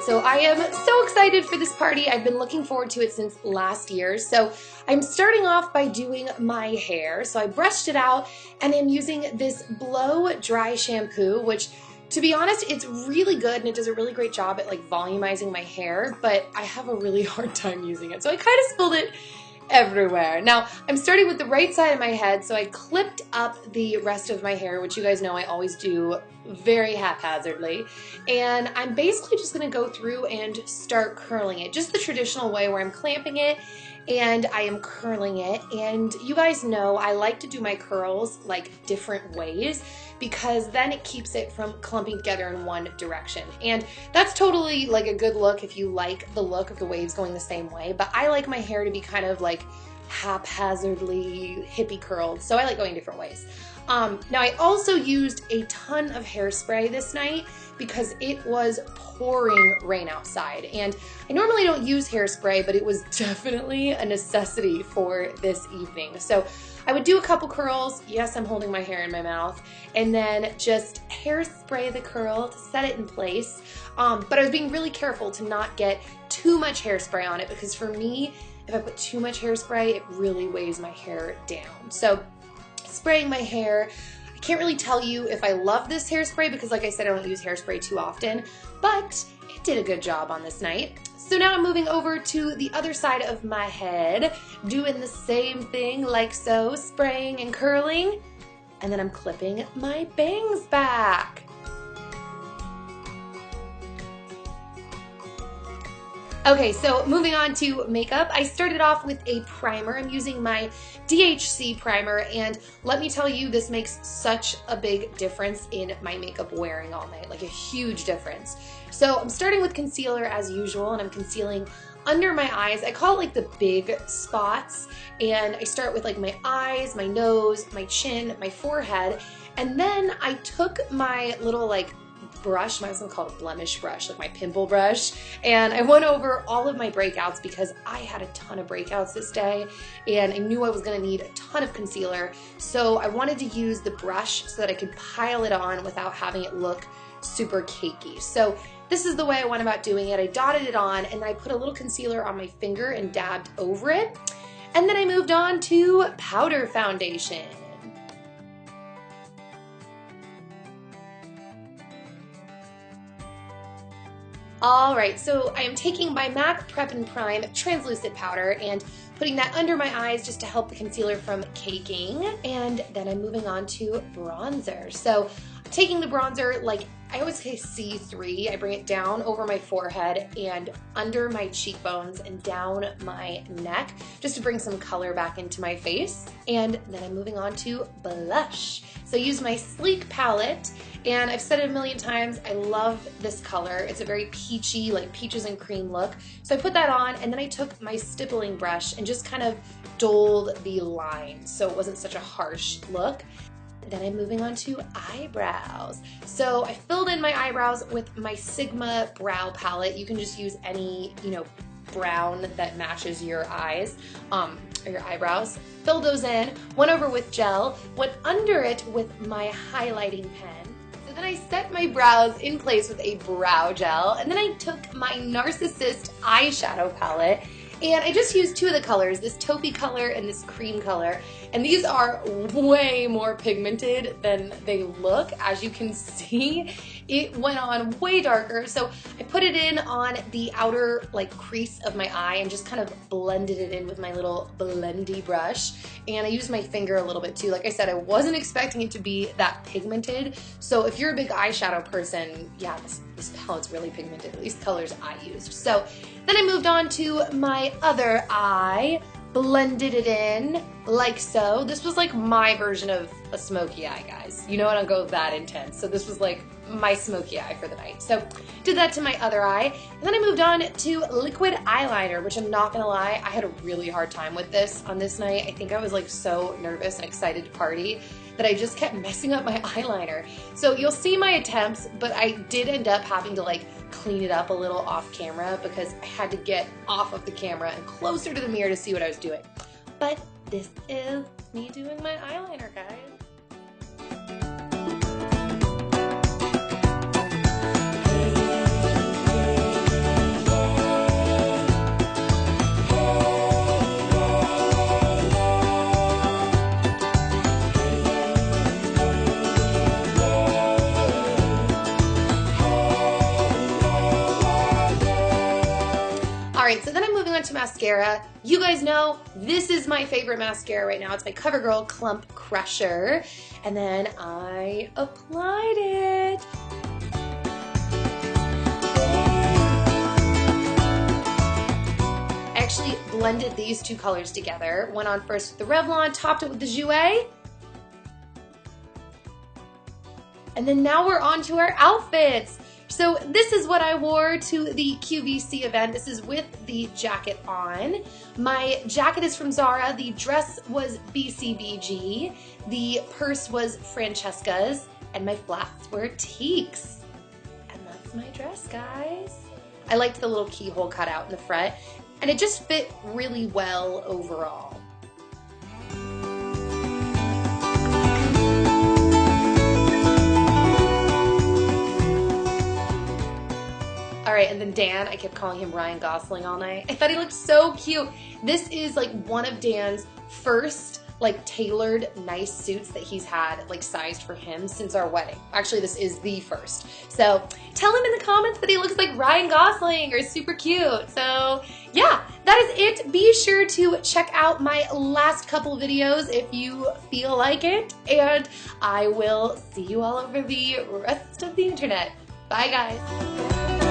right, so I am so excited for this party. I've been looking forward to it since last year. So I'm starting off by doing my hair. So I brushed it out and I'm using this blow dry shampoo, which to be honest, it's really good and it does a really great job at like volumizing my hair, but I have a really hard time using it. So I kind of spilled it everywhere. Now, I'm starting with the right side of my head, so I clipped up the rest of my hair, which you guys know I always do very haphazardly, and I'm basically just going to go through and start curling it, just the traditional way where I'm clamping it and I am curling it. And you guys know I like to do my curls like different ways because then it keeps it from clumping together in one direction. And that's totally like a good look if you like the look of the waves going the same way, but I like my hair to be kind of like haphazardly hippie curled, so I like going different ways. Now I also used a ton of hairspray this night because it was pouring rain outside, and I normally don't use hairspray, but it was definitely a necessity for this evening. So I would do a couple curls, yes, I'm holding my hair in my mouth, and then just hairspray the curl to set it in place. But I was being really careful to not get too much hairspray on it because for me, if I put too much hairspray, it really weighs my hair down. So spraying my hair, I can't really tell you if I love this hairspray because like I said, I don't use hairspray too often, but it did a good job on this night. So now I'm moving over to the other side of my head, doing the same thing like so, spraying and curling, and then I'm clipping my bangs back. Okay, so moving on to makeup, I started off with a primer. I'm using my DHC primer, and let me tell you, this makes such a big difference in my makeup wearing all night, like a huge difference. So I'm starting with concealer as usual, and I'm concealing under my eyes. I call it like the big spots, and I start with like my eyes, my nose, my chin, my forehead, and then I took my little like brush, my husband called it blemish brush, like my pimple brush, and I went over all of my breakouts because I had a ton of breakouts this day and I knew I was going to need a ton of concealer, so I wanted to use the brush so that I could pile it on without having it look super cakey. So this is the way I went about doing it. I dotted it on and then I put a little concealer on my finger and dabbed over it, and then I moved on to powder foundation. Alright, so I am taking my MAC Prep and Prime translucent powder and putting that under my eyes just to help the concealer from caking, and then I'm moving on to bronzer. So I'm taking the bronzer, like I always say C3, I bring it down over my forehead and under my cheekbones and down my neck just to bring some color back into my face, and then I'm moving on to blush. So I use my Sleek palette, and I've said it a million times, I love this color. It's a very peachy, like peaches and cream look. So I put that on, and then I took my stippling brush and just kind of doled the lines so it wasn't such a harsh look. Then I'm moving on to eyebrows. So I filled in my eyebrows with my Sigma brow palette. You can just use any, brown that matches your eyes, or your eyebrows. Filled those in, went over with gel, went under it with my highlighting pen. So then I set my brows in place with a brow gel, and then I took my Narcissist eyeshadow palette, and I just used two of the colors, this taupey color and this cream color, and these are way more pigmented than they look. As you can see, it went on way darker, so I put it in on the outer like crease of my eye and just kind of blended it in with my little blendy brush, and I used my finger a little bit too. Like I said, I wasn't expecting it to be that pigmented, so if you're a big eyeshadow person, yeah, this palette's really pigmented, at least colors I used. So then I moved on to my other eye, blended it in like so. This was like my version of a smoky eye, guys. You know I don't go that intense, so this was like my smoky eye for the night. So did that to my other eye, and then I moved on to liquid eyeliner, which I'm not gonna lie, I had a really hard time with this on this night. I think I was like so nervous and excited to party that I just kept messing up my eyeliner. So you'll see my attempts, but I did end up having to like clean it up a little off camera because I had to get off of the camera and closer to the mirror to see what I was doing. But this is me doing my eyeliner, guys. on to mascara. You guys know this is my favorite mascara right now. It's my CoverGirl Clump Crusher. And then I applied it. I actually blended these two colors together. Went on first with the Revlon, topped it with the Jouer. And then now we're on to our outfits. So this is what I wore to the QVC event. This is with the jacket on. My jacket is from Zara. The dress was BCBG. The purse was Francesca's. And my flats were Teaks. And that's my dress, guys. I liked the little keyhole cutout in the front. And it just fit really well overall. All right, and then Dan, I kept calling him Ryan Gosling all night. I thought he looked so cute. This is like one of Dan's first like tailored nice suits that he's had like sized for him since our wedding. Actually, this is the first. So tell him in the comments that he looks like Ryan Gosling or super cute. So yeah, that is it. Be sure to check out my last couple videos if you feel like it. And I will see you all over the rest of the internet. Bye guys.